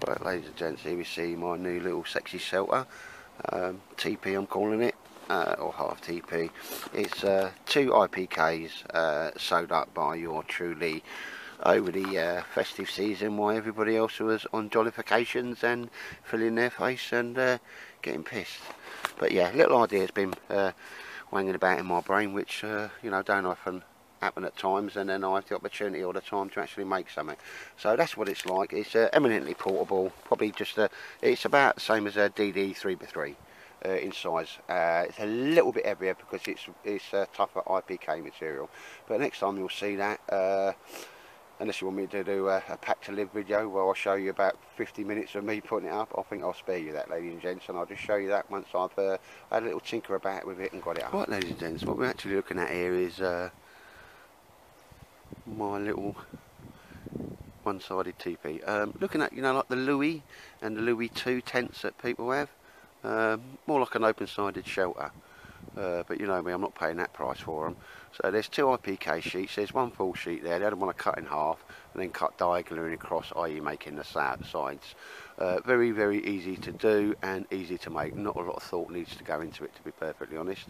Right, ladies and gents, here we see my new little sexy shelter, TP I'm calling it, or half TP. It's 2 IPKs sewed up by your truly over the festive season, while everybody else was on jollifications and filling their face and getting pissed. But yeah, little idea's been wanging about in my brain, which you know, don't often happen at times, and then I have the opportunity all the time to actually make something. So that's what it's like. It's eminently portable, probably just it's about the same as a DD 3x3 in size. It's a little bit heavier because it's tougher IPK material, but next time you'll see that, unless you want me to do a pack to live video where I'll show you about 50 minutes of me putting it up, I think I'll spare you that, ladies and gents, and I'll just show you that once I've had a little tinker about with it and got it up. Right, ladies and gents, what we're actually looking at here is my little one-sided teepee. Looking at, you know, like the Louis and the Louis II tents that people have, more like an open-sided shelter. But you know me, I'm not paying that price for them. So there's 2 IPK sheets, there's 1 full sheet there. The other one I cut in half and then cut diagonally across, i.e. making the sides. Very, very easy to do and easy to make. Not a lot of thought needs to go into it, to be perfectly honest.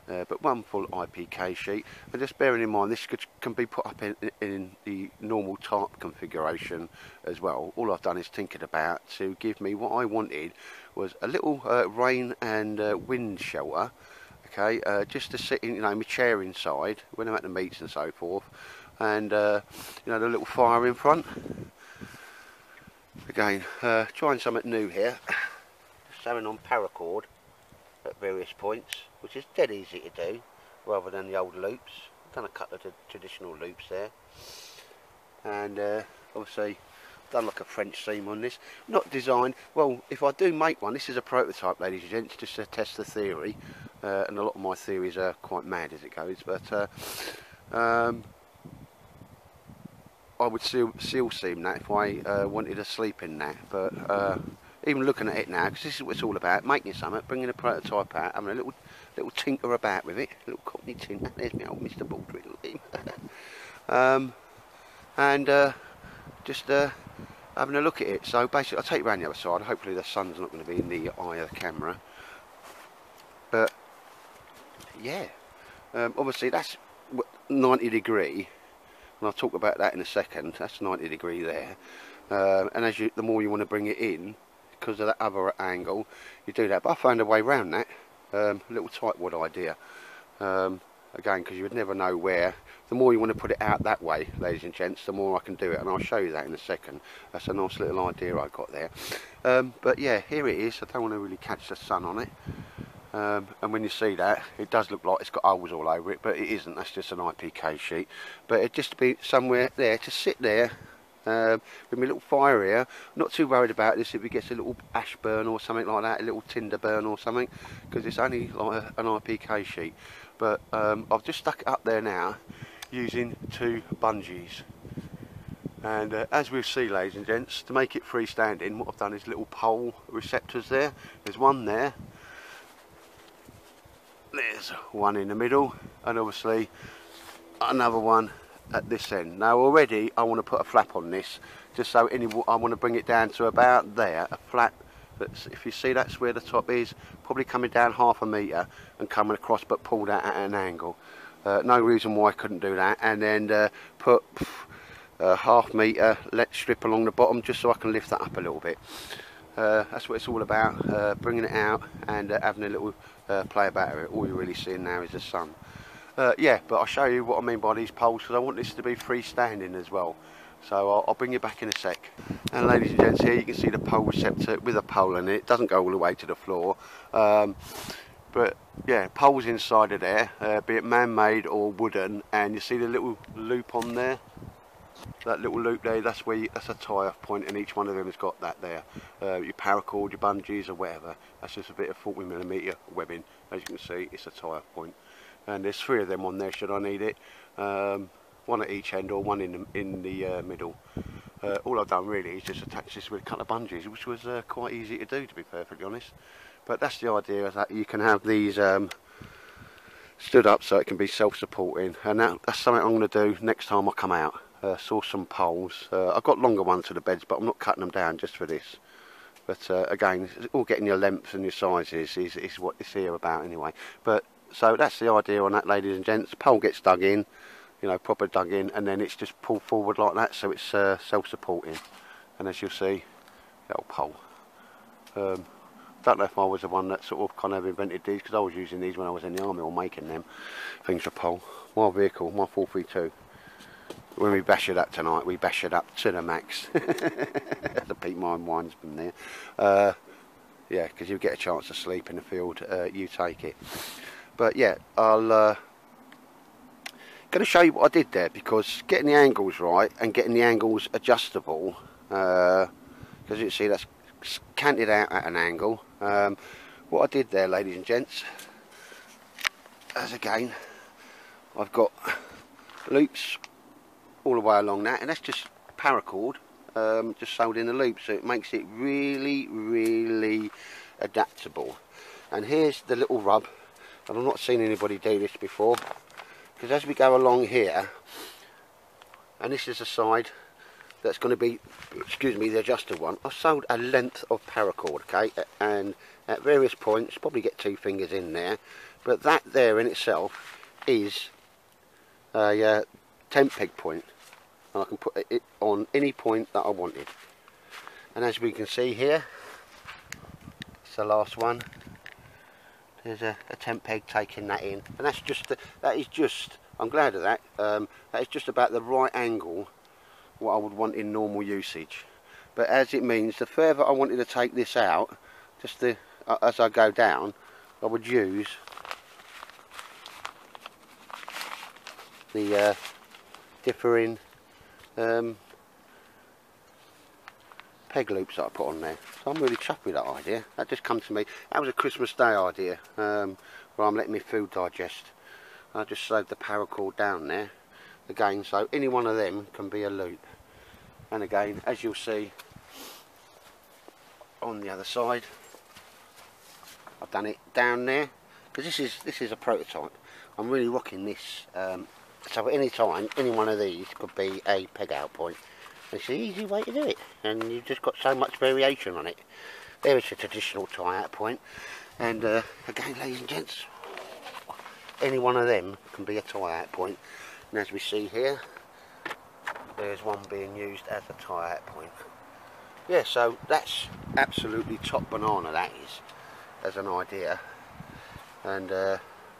But 1 full IPK sheet, and just bearing in mind this can be put up in the normal tarp configuration as well. All I've done is tinkered about to give me what I wanted was a little rain and wind shelter. Okay, just to sit in, you know, my chair inside when I'm at the meets and so forth, and you know, the little fire in front. Again, trying something new here, just sewing on paracord at various points, which is dead easy to do, rather than the old loops. I've done a couple of the traditional loops there, and obviously done like a French seam on this. Not designed, well, if I do make one, this is a prototype, ladies and gents, just to test the theory, and a lot of my theories are quite mad as it goes, but I would seal seam that if I wanted to sleep in that. But even looking at it now, because this is what it's all about, making something, bringing a prototype out, having a little tinker about with it, a little cockney tinker. There's me old Mr. Baldrick. And just having a look at it. So basically, I'll take you around the other side. Hopefully the sun's not going to be in the eye of the camera. But yeah, obviously that's 90 degree, and I'll talk about that in a second. That's 90 degree there, and as the more you want to bring it in, because of that other angle, you do that. But I found a way around that, a little tightwad idea. Again, because you would never know where. The more you want to put it out that way, ladies and gents, the more I can do it, and I'll show you that in a second. That's a nice little idea I got there. But yeah, here it is. I don't want to really catch the sun on it. And when you see that, it does look like it's got holes all over it, but it isn't. That's just an IPK sheet. But it just be somewhere there to sit there with my little fire here. I'm not too worried about this if it gets a little ash burn or something like that, a little tinder burn or something, because it's only like an IPK sheet. But I've just stuck it up there now using 2 bungees. And as we'll see, ladies and gents, to make it freestanding, what I've done is little pole receptors there. There's one there. There's one in the middle, and obviously another one at this end. Now already I want to put a flap on this, just so I want to bring it down to about there, a flap that's, if you see, that's where the top is, probably coming down ½ a metre and coming across, but pulled out at an angle. No reason why I couldn't do that, and then put a ½ metre strip along the bottom, just so I can lift that up a little bit. That's what it's all about, bringing it out and having a little play about it. All you're really seeing now is the sun. Yeah, but I'll show you what I mean by these poles, because I want this to be freestanding as well. So I'll bring you back in a sec. And ladies and gents, here you can see the pole receptor with a pole in it. It doesn't go all the way to the floor. But yeah, poles inside of there, be it man-made or wooden, and you see the little loop on there? That little loop there, that's a tie-off point, and each one of them has got that there. Your paracord, your bungees or whatever, that's just a bit of 40mm webbing. As you can see, it's a tie-off point. And there's 3 of them on there should I need it. One at each end or one in the middle. All I've done really is just attach this with a couple of bungees, which was quite easy to do, to be perfectly honest. But that's the idea, is that you can have these stood up so it can be self-supporting, and that's something I'm going to do next time I come out. saw some poles. I've got longer ones for the beds, but I'm not cutting them down just for this. But again, it's all getting your lengths and your sizes is what it's here about anyway. But so that's the idea on that, ladies and gents. Pole gets dug in, you know, proper dug in, and then it's just pulled forward like that, so it's self-supporting. And as you'll see, the old pole. Don't know if I was the one that sort of kind of invented these, because I was using these when I was in the army, or making them things for pole. My vehicle, my 432. When we bash it up tonight, we bash it up to the max. The Pete Mine wine's been there. Yeah, because you get a chance to sleep in the field, you take it. But yeah, I'll going to show you what I did there, because getting the angles right and getting the angles adjustable, because you can see that's canted out at an angle. What I did there, ladies and gents, as again, I've got loops all the way along that, and that's just paracord, just sewed in the loop, so it makes it really adaptable. And here's the little rub, and I've not seen anybody do this before, because as we go along here, and this is the side that's going to be, excuse me, the adjusted one, I've sewed a length of paracord, okay, and at various points, probably get 2 fingers in there, but that there in itself is a tent peg point, and I can put it on any point that I wanted. And as we can see here, it's the last one. There's a tent peg taking that in, and that's just that is just, I'm glad of that. That is just about the right angle what I would want in normal usage. But as it means, the further I wanted to take this out, just as I go down, I would use the differing peg loops that I put on there. So I'm really chuffed with that idea. That just come to me. That was a Christmas Day idea, where I'm letting my food digest. I just sewed the paracord down there again, so any one of them can be a loop. And again, as you'll see on the other side, I've done it down there, because this is a prototype. I'm really rocking this, so at any time, any one of these could be a peg out point. It's an easy way to do it, and you've just got so much variation on it. There is a traditional tie out point, and again, ladies and gents, any one of them can be a tie out point. And as we see here, there's one being used as a tie out point. Yeah, so that's absolutely top banana, that is, as an idea. And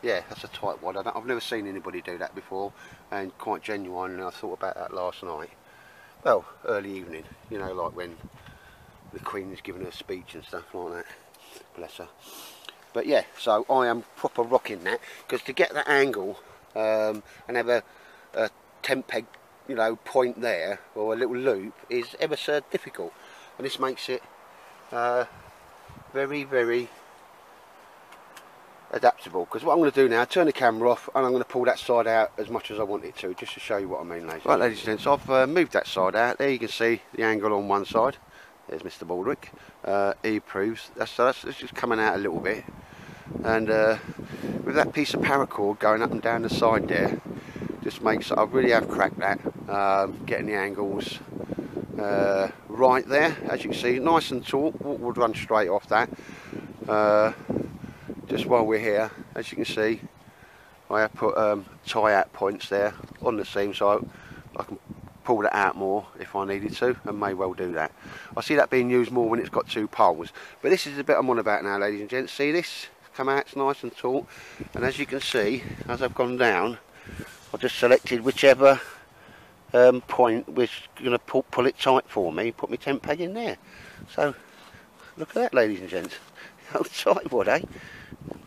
yeah, that's a tight one. I've never seen anybody do that before, and quite genuine, and I thought about that last night. Well, early evening, you know, like when the Queen is giving her speech and stuff like that. Bless her. But yeah, so I am proper rocking that, because to get that angle and have a tent peg, you know, point there, or a little loop, is ever so difficult. And this makes it very adaptable. Because what I'm going to do now, turn the camera off, and I'm going to pull that side out as much as I want it to, just to show you what I mean, ladies. Right, ladies and gents, I've moved that side out. There you can see the angle on one side. There's Mr. Baldrick. He approves. That's just coming out a little bit. And with that piece of paracord going up and down the side there, just makes it, I really have cracked that, getting the angles right there. As you can see, nice and taut, would run straight off that. Just while we're here, as you can see, I have put tie out points there on the seam, so I can pull that out more if I needed to, and may well do that. I see that being used more when it's got 2 poles, but this is the bit I'm on about now, ladies and gents. See this? Come out, it's nice and taut, and as you can see, as I've gone down, I've just selected whichever point was going to pull it tight for me, put my tent peg in there. So, look at that, ladies and gents. How tight would, eh?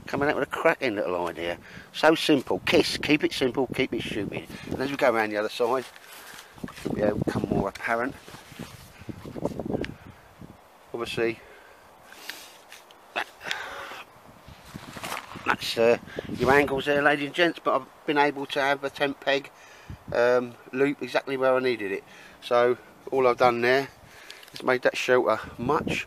Coming out with a cracking little idea. So simple. KISS. Keep it simple, keep it stupid. And as we go around the other side, it'll become more apparent. Obviously, that's your angles there, ladies and gents, but I've been able to have a tent peg loop exactly where I needed it. So all I've done there is made that shelter much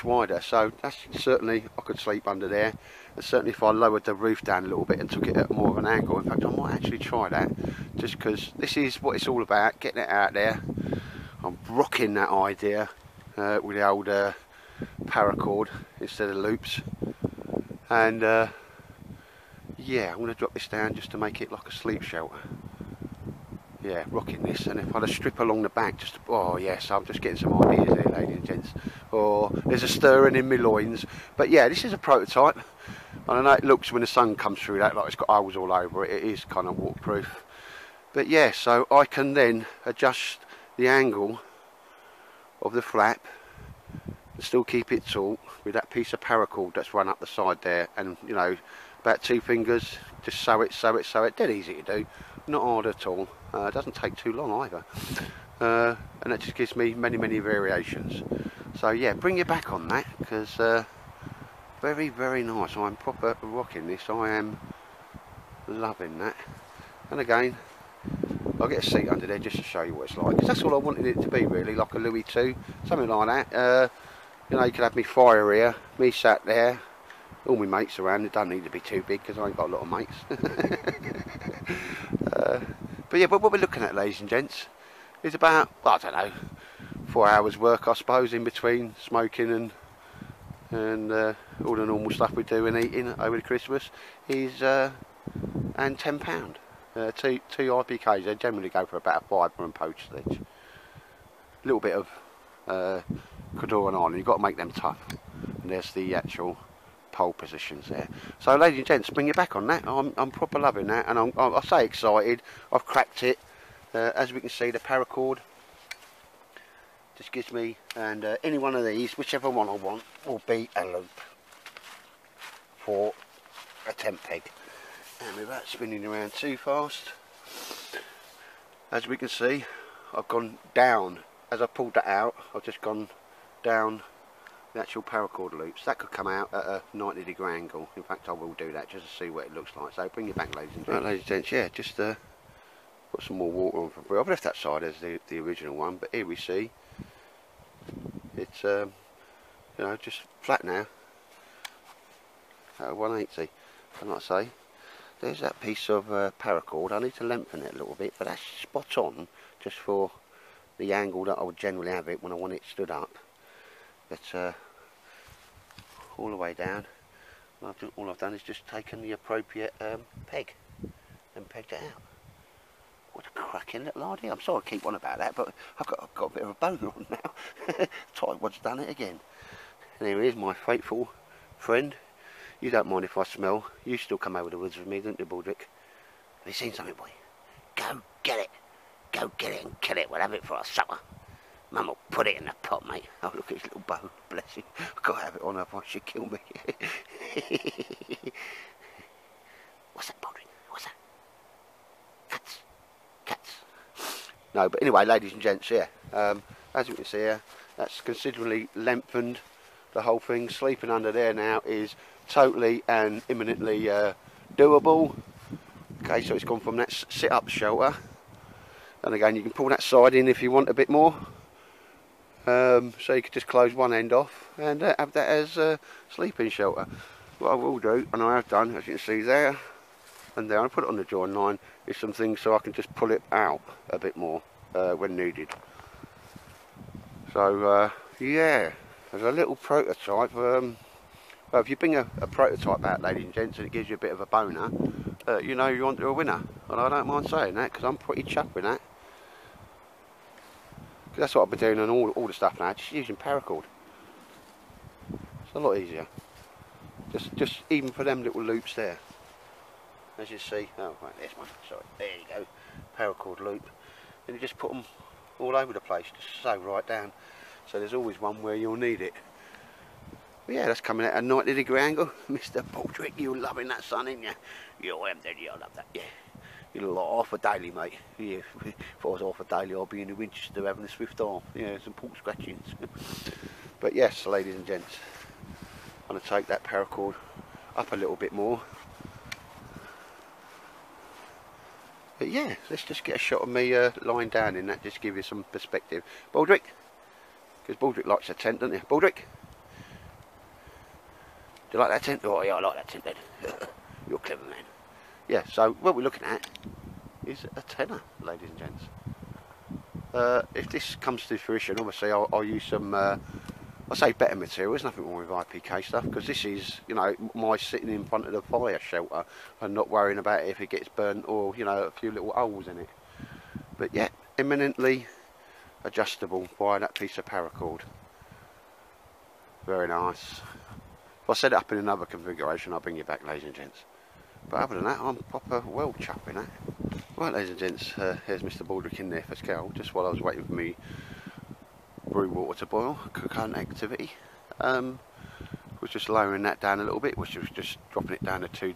wider, so that's certainly, I could sleep under there, and certainly if I lowered the roof down a little bit and took it at more of an angle, in fact I might actually try that, just because this is what it's all about, getting it out there. I'm rocking that idea with the old paracord instead of loops, and yeah, I'm going to drop this down just to make it like a sleep shelter. Yeah, rocking this, and if I'd strip along the back, just, oh yes, I'm just getting some ideas here, ladies and gents. Oh, there's a stirring in my loins. But yeah, this is a prototype. I know it looks, when the sun comes through that, like it's got holes all over it. It is kind of waterproof. But yeah, so I can then adjust the angle of the flap and still keep it taut with that piece of paracord that's run up the side there, and you know, about 2 fingers, just sew it, dead easy to do, not hard at all. It doesn't take too long either, and that just gives me many variations. So yeah, bring your back on that, because very nice. I'm proper rocking this. I am loving that. And again, I'll get a seat under there just to show you what it's like, because that's all I wanted it to be really, like a Louis II, something like that. You know, you could have me fire here, me sat there, all my mates around. It doesn't need to be too big because I ain't got a lot of mates. But yeah, but what we're looking at, ladies and gents, is about, well, I don't know, 4 hours work I suppose, in between smoking and all the normal stuff we do and eating over the Christmas, is and £10. Two IPKs, they generally go for about a £5 postage. A little bit of Cador on, and you've got to make them tough. And there's the actual pole positions there. So ladies and gents, bring your back on that. I'm proper loving that, and I say excited. I've cracked it. As we can see, the paracord just gives me, and any one of these, whichever one I want, will be a loop for a tent peg. And without spinning around too fast, as we can see, I've gone down. As I pulled that out, I've just gone down the actual paracord loops. That could come out at a 90-degree angle. In fact, I will do that just to see what it looks like. So bring it back, ladies and gents. Right, ladies and gents, yeah, just put some more water on for free. I've left that side as the original one, but here we see it's you know, just flat now at 180. And like I say, there's that piece of paracord. I need to lengthen it a little bit, but that's spot on just for the angle that I would generally have it when I want it stood up. But all the way down, all I've done is just taken the appropriate peg and pegged it out. What a cracking little idea. I'm sorry I keep on about that, but I've got a bit of a boner on now. Tightwad's done it again. And here is my faithful friend. You don't mind if I smell. You still come over the woods with me, don't you, Baldrick? Have you seen something, boy? Go get it. Go get it and kill it. We'll have it for our supper. Mum will put it in the pot, mate. Oh, look at his little bow. Bless him. I've got to have it on, otherwise she'll kill me. What's that, Baldrick? What's that? Cats. No, but anyway, ladies and gents, yeah. As you can see here, that's considerably lengthened the whole thing. Sleeping under there now is totally and imminently doable. Okay, so it's gone from that sit-up shelter, and again you can pull that side in if you want a bit more, so you could just close one end off and have that as a sleeping shelter. What I will do, and I have done, as you can see there and there, I put it on the join line, is some things so I can just pull it out a bit more when needed. So yeah, as a little prototype, well, if you bring a prototype out, ladies and gents, and it gives you a bit of a boner, you know you're onto a winner. And I don't mind saying that, because I'm pretty chuffed with that. Because that's what I've been doing on all the stuff now, just using paracord. It's a lot easier. Just even for them little loops there. As you see, oh right, there's one, sorry, there you go, paracord loop. And you just put them all over the place, just sew right down. So there's always one where you'll need it. But yeah, that's coming at a 90-degree angle. Mr. Baldrick, you're loving that sun, ain't you? Yeah, I am, Daddy, I love that, yeah. You're like half a daily, mate. Yeah, if I was half a daily, I'd be in the Winchester having a swift arm. Yeah, some pork scratchings. But yes, ladies and gents, I'm going to take that paracord up a little bit more. But yeah, let's just get a shot of me lying down in that, just to give you some perspective. Baldrick, because Baldrick likes a tent, doesn't he? Baldrick? you like that tent? Oh yeah, I like that tent then. You're a clever man. Yeah, so what we're looking at is a tenner, ladies and gents. If this comes to fruition, obviously I'll use some, I say better material. There's nothing wrong with IPK stuff, because this is, you know, my sitting in front of the fire shelter and not worrying about it if it gets burnt or, you know, a few little holes in it. But yeah, eminently adjustable by that piece of paracord. Very nice. If I set it up in another configuration, I'll bring you back, ladies and gents. But other than that, I'm proper well chuffed in that. Right, ladies and gents, here's Mr. Baldrick in there for scale, just while I was waiting for me brew water to boil, current activity. Was just lowering that down a little bit, which was just dropping it down to two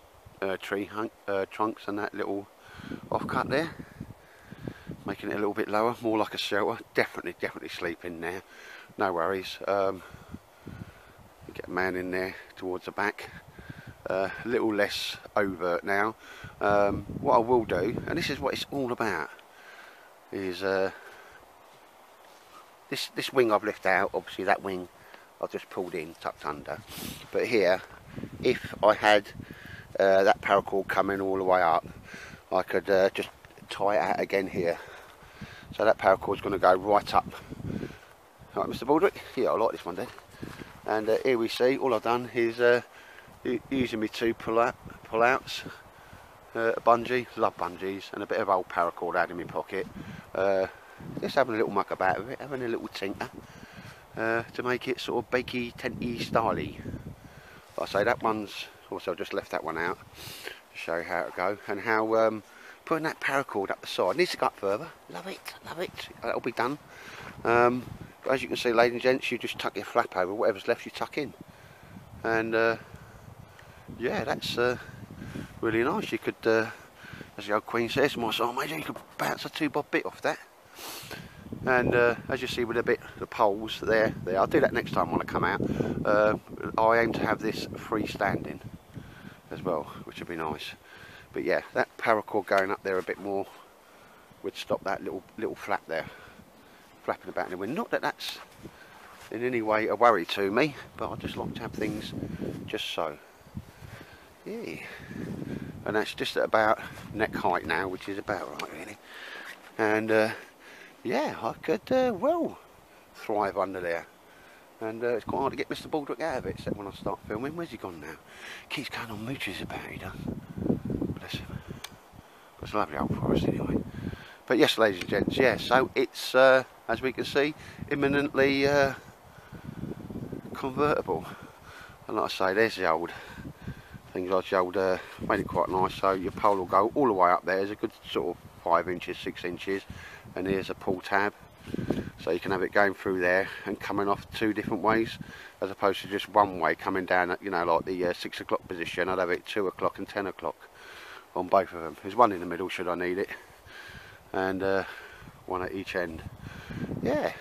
tree trunks and that little offcut there. Making it a little bit lower, more like a shelter. Definitely sleep in there, no worries. Get a man in there towards the back. A little less overt now. What I will do, and this is what it's all about, is this wing I've left out. Obviously that wing I've just pulled in, tucked under. But here, if I had that paracord coming all the way up, I could just tie it out again here. So that paracord's going to go right up. Right, Mr. Baldrick? Yeah, I like this one then. And here we see, all I've done is using my two pull-outs, a bungee, love bungees, and a bit of old paracord out in my pocket. Just having a little muck about with it, having a little tinker to make it sort of bakey, tenty, styly. Like I say, that one's also just left that one out to show you how it go and how putting that paracord up the side needs to go up further. Love it, love it. That'll be done. As you can see, ladies and gents, you just tuck your flap over, whatever's left you tuck in, and yeah, that's really nice. You could, as the old Queen says, my son major, you could bounce a 2-bob bit off that. And as you see with the poles there, I'll do that next time when I come out. I aim to have this freestanding as well, which would be nice. But yeah, that paracord going up there a bit more would stop that little flap there flapping about in the wind. Not that that's in any way a worry to me, but I just like to have things just so. Yeah, and that's just at about neck height now, which is about right really. And yeah, I could well thrive under there. And it's quite hard to get Mr. Baldrick out of it, except when I start filming. Where's he gone now? Keeps going on mooches about, he does. Bless him. But it's a lovely old forest anyway. But yes, ladies and gents, yeah, so it's, as we can see, imminently convertible. And like I say, there's the old things like the old, made it quite nice, so your pole will go all the way up there. There's a good sort of 5 inches, 6 inches, and here's a pull tab. So you can have it going through there and coming off 2 different ways, as opposed to just one way coming down at, you know, like the 6 o'clock position. I'd have it 2 o'clock and 10 o'clock on both of them. There's one in the middle should I need it, and one at each end. Yeah,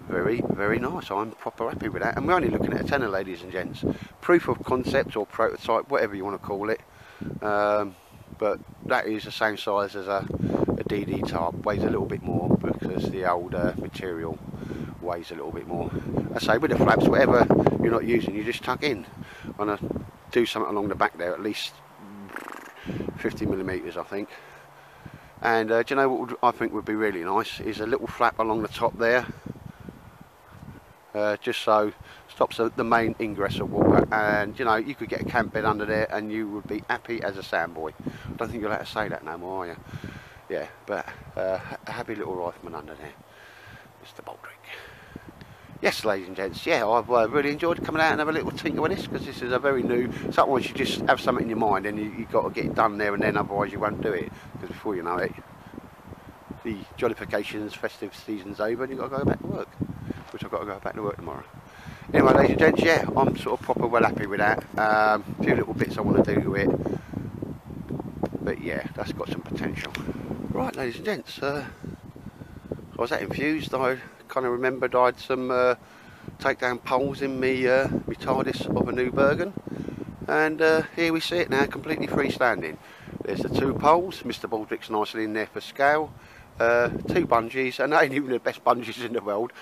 very nice. I'm proper happy with that. And we're only looking at a tenner, ladies and gents. Proof of concept or prototype, whatever you want to call it. But that is the same size as a DD tarp, weighs a little bit more because the old material weighs a little bit more. I say with the flaps, whatever you're not using, you just tuck in. I'm gonna do something along the back there, at least 50mm I think. And do you know what I think would be really nice is a little flap along the top there, just so stops the main ingress of water. And you know, you could get a camp bed under there and you would be happy as a sandboy. I don't think you'll have to say that no more, are you? Yeah, but a happy little rifleman under there, Mr. Baldrick. Yes, ladies and gents, yeah, I've really enjoyed coming out and have a little tinker with this, because this is a very new, sometimes you just have something in your mind and you've got to get it done there and then, otherwise you won't do it, because before you know it, the jollifications, festive season's over and you've got to go back to work, which I've got to go back to work tomorrow. Anyway, ladies and gents, yeah, I'm sort of proper well happy with that. A few little bits I want to do to it, but yeah, that's got some potential. Right, ladies and gents, I was that infused. I kind of remembered I had some takedown poles in me TARDIS of a new Bergen, and here we see it now, completely freestanding. There's the 2 poles, Mr. Baldrick's nicely in there for scale, 2 bungees, and they ain't even the best bungees in the world.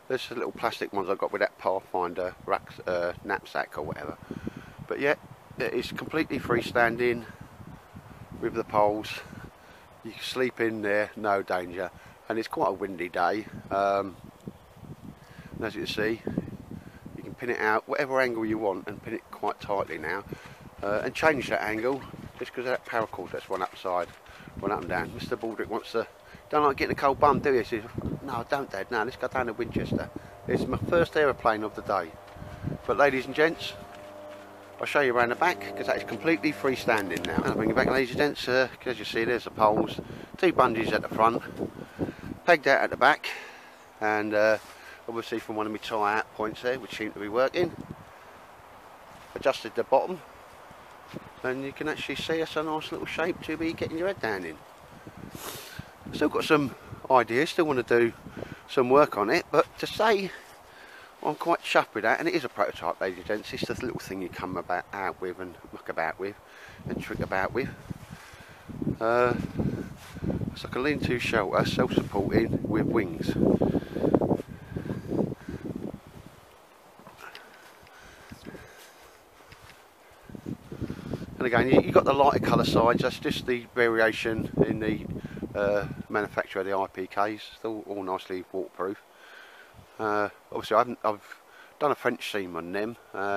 There's the little plastic ones I got with that Pathfinder knapsack or whatever. But yeah, it is completely freestanding with the poles. You can sleep in there, no danger. And it's quite a windy day. And as you can see, you can pin it out whatever angle you want and pin it quite tightly now. And change that angle just because of that paracord that's one up and down. Mr. Baldrick wants to, don't like getting a cold bum, do you? He says, no, don't, Dad, no, let's go down to Winchester. It's my first aeroplane of the day. But ladies and gents, I'll show you around the back because that is completely freestanding now. I'll bring you back, ladies and gents. As you see, there's the poles, 2 bungees at the front, pegged out at the back, and obviously from one of my tie out points there, which seem to be working, adjusted the bottom, and you can actually see it's a nice little shape to be getting your head down in. Still got some ideas, still want to do some work on it, but to say I'm quite chuffed with that, and it is a prototype, ladies and gents. It's the little thing you come out with and muck about with and trick about with. It's like a lean-to shelter, self-supporting with wings. And again, you've got the lighter colour sides. That's just the variation in the manufacture of the IPKs. Still all nicely waterproof. Obviously I've done a French seam on them,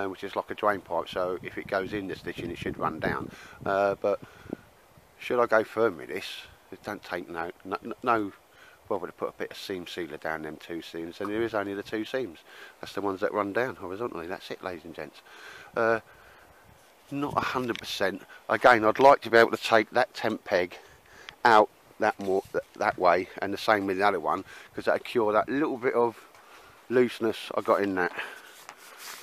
which is like a drain pipe, so if it goes in the stitching it should run down. But should I go firm with this, it don't take no bother to put a bit of seam sealer down them 2 seams, and there is only the 2 seams. That's the ones that run down horizontally. That's it, ladies and gents. Not 100%. Again, I'd like to be able to take that temp peg out that way, and the same with the other one, because that'll cure that little bit of looseness I got in that.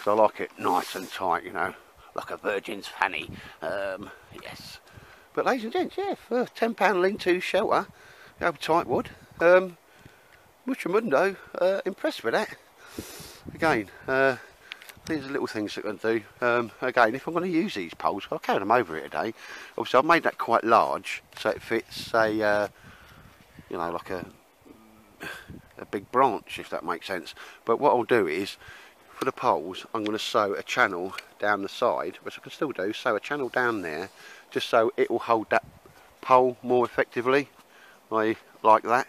So I like it nice and tight, you know, like a virgin's fanny. Yes. But ladies and gents, yeah, for £10 lean-to shelter, the old Tightwood, mucho mundo, impressed with that. Again, these are little things that I can do. Again, if I'm going to use these poles, I'll carry them over here today. Obviously, I've made that quite large, so it fits a, you know, like a big branch, if that makes sense. But what I'll do is, for the poles, I'm going to sew a channel down the side, which I can still do, sew a channel down there, just so it will hold that pole more effectively. I like that.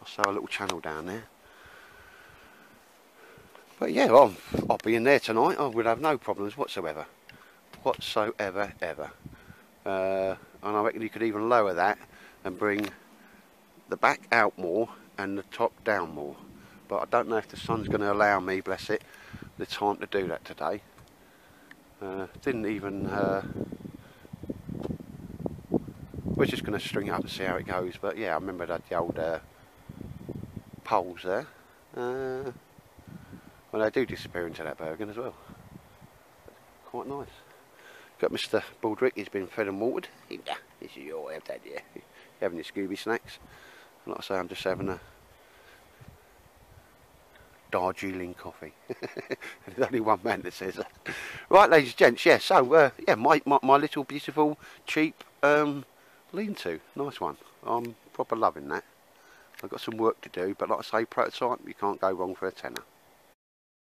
I'll sew a little channel down there. But yeah, I'll be in there tonight. I would have no problems whatsoever. Ever. And I reckon you could even lower that and bring the back out more and the top down more. But I don't know if the sun's going to allow me, bless it, the time to do that today. Didn't even... we're just going to string it up and see how it goes. But yeah, I remember that the old poles there. Well, they do disappear into that Bergen as well. Quite nice. Got Mr. Baldrick, he's been fed and watered. Yeah, this is your way, Dad, yeah. Having your Scooby snacks. And like I say, I'm just having a Darjeeling coffee. There's only one man that says that. Right, ladies and gents, yeah, so, yeah, my little beautiful, cheap lean-to. Nice one. I'm proper loving that. I've got some work to do, but like I say, prototype, you can't go wrong for a tenner.